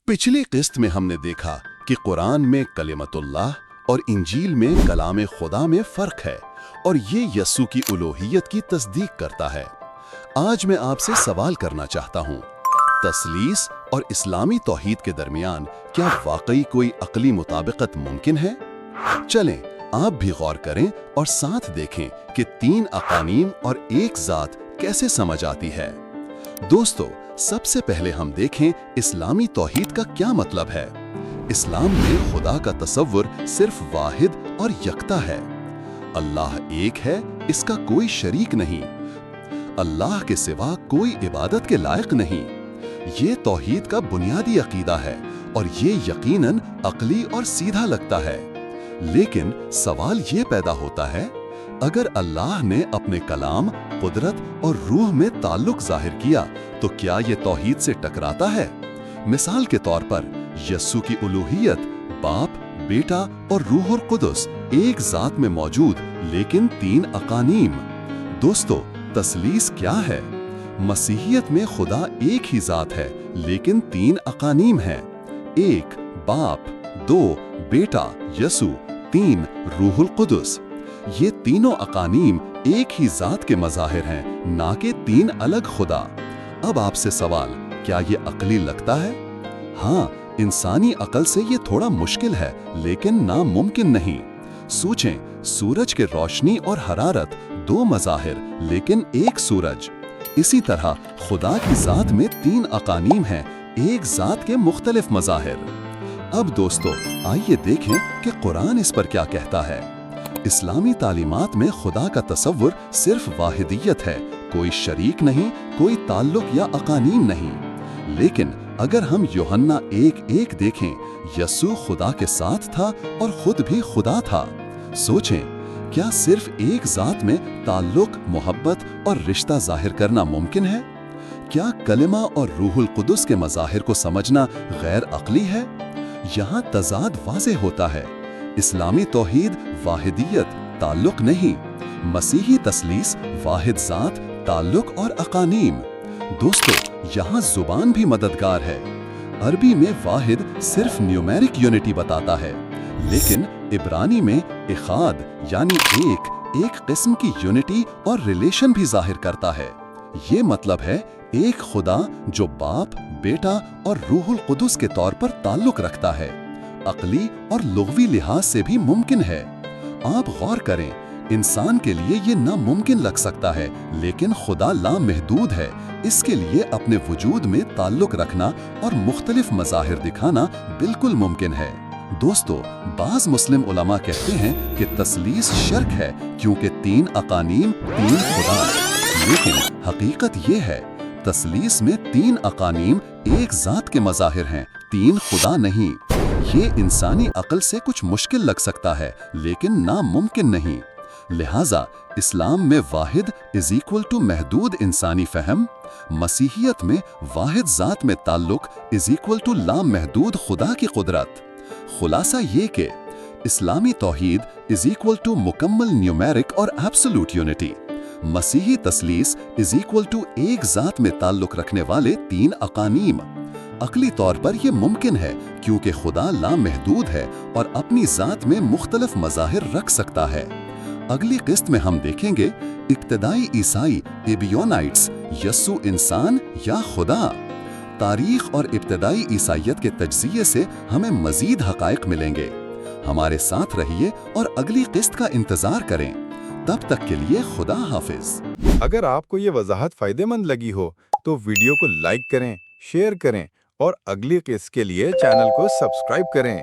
पिछली किस्त में हमने देखा कि कुरान में कलिमतुल्लाह और इंजील में कलाम खुदा में फर्क है और ये यस्सु की उलूहियत की तस्दीक करता है। आज मैं आपसे सवाल करना चाहता हूँ, तस्लीस और इस्लामी तौहीद के दरमियान क्या वाकई कोई अक्ली मुताबिकत मुमकिन है? चलें आप भी गौर करें और साथ देखें कि तीन अकानीम और एक ज़ात कैसे समझ आती है। दोस्तों, सबसे पहले हम देखें इस्लामी तौहीद का क्या मतलब है। इस्लाम में खुदा का तसव्वुर सिर्फ वाहिद और यकता है। अल्लाह एक है, इसका कोई शरीक नहीं। अल्लाह के सिवा कोई इबादत के लायक नहीं। ये तौहीद का बुनियादी अकीदा है और ये यकीनन अक्ली और सीधा लगता है। लेकिन सवाल ये पैदा होता है, अगर अल्लाह ने अपने कलाम, कुदरत और रूह में ताल्लुक जाहिर किया तो क्या ये तौहीद से टकराता है? मिसाल के तौर पर यस्सु की उलूहियत, बाप, बेटा और रूह और कुदस एक जात में मौजूद लेकिन तीन अकानीम। दोस्तों, तस्लीस क्या है? मसीहियत में खुदा एक ही जात है लेकिन तीन अकानीम हैं। एक बाप, दो बेटा यस्सु, तीन रूहुल कुदस। ये तीनों अकानीम एक ही जात के मज़ाहिर हैं, ना कि तीन अलग खुदा। अब आपसे सवाल, क्या ये अक्ली लगता है? हाँ, इंसानी अकल से ये थोड़ा मुश्किल है लेकिन नामुमकिन नहीं। सोचें, सूरज के रोशनी और हरारत दो मज़ाहिर लेकिन एक सूरज। इसी तरह खुदा की ज़ात में तीन अकानीम हैं, एक ज़ात के मुख्तलिफ मज़ाहिर। अब दोस्तों, आइए देखें कि कुरान इस पर क्या कहता है। इस्लामी तालीमात में खुदा का तसव्वुर सिर्फ वाहिदियत है, कोई शरीक नहीं, कोई ताल्लुक या अकानीम नहीं। लेकिन अगर हम यूहन्ना 1:1 देखें, यस्सु खुदा के साथ था और खुद भी खुदा था। सोचें, क्या सिर्फ एक जात में ताल्लुक, मोहब्बत और रिश्ता जाहिर करना मुमकिन है? क्या कलिमा और रूहुल कुदस के मज़ाहिर को समझना गैर अक्ली है? यहाँ तज़ाद वाज़ेह होता है। इस्लामी तौहीद वाहिदियत, ताल्लुक नहीं। मसीही तस्लीस वाहिद ज़ात, ताल्लुक और अकानीम। दोस्तों, यहाँ ज़ुबान भी मददगार है। अरबी में वाहिद सिर्फ न्यूमेरिक यूनिटी बताता है, लेकिन इब्रानी में इखाद यानी एक किस्म की यूनिटी और रिलेशन भी जाहिर करता है। ये मतलब है एक खुदा जो बाप, बेटा और रूहुल कुदस के तौर पर ताल्लुक रखता है। अक्ली और लुग़वी लिहाज से भी मुमकिन है। आप गौर करें, इंसान के लिए ये नामुमकिन लग सकता है लेकिन खुदा लामहदूद है। इसके लिए अपने वजूद में ताल्लुक रखना और मुख्तलिफ मज़ाहिर दिखाना बिल्कुल मुमकिन है। दोस्तों, बाज़ मुस्लिम उलमा कहते हैं कि तस्लीस शिर्क है क्योंकि तीन अकानीम, तीन खुदा। लेकिन हकीकत ये है, तस्लीस में तीन अकानीम एक जात के मज़ाहिर हैं, तीन खुदा नहीं। ये इंसानी अकल से कुछ मुश्किल लग सकता है लेकिन नामुमकिन नहीं। लिहाजा इस्लाम में वाहिद इज इक्वल टू महदूद इंसानी फहम, मसीहियत में वाहिद जात में ताल्लुक इज इक्वल टू लामहदूद खुदा की कुदरत। खुलासा ये कि इस्लामी तौहीद इज इक्वल टू मुकम्मल न्यूमेरिक और एब्सोल्यूट यूनिटी। मसीही तस्लीस इज इक्वल टू एक जात में ताल्लुक रखने वाले तीन अकानीम। अक्ली तौर पर यह मुमकिन है क्योंकि खुदा लामहदूद है और अपनी जात में मुख्तलिफ मज़ाहिर रख सकता है। अगली किस्त में हम देखेंगे इब्तदाई ईसाई एबियोनाइट्स, यस्सु इंसान या खुदा। तारीख और इब्तदाई ईसाइयत के तज्ज़िये से हमें मज़ीद हक़ाइक़ मिलेंगे। हमारे साथ रहिए और अगली किस्त का इंतज़ार करें। तब तक के लिए खुदा हाफिज। अगर आपको ये वजाहत फ़ायदेमंद लगी हो तो वीडियो को लाइक करें, शेयर करें और अगली किस्त के लिए चैनल को सब्सक्राइब करें।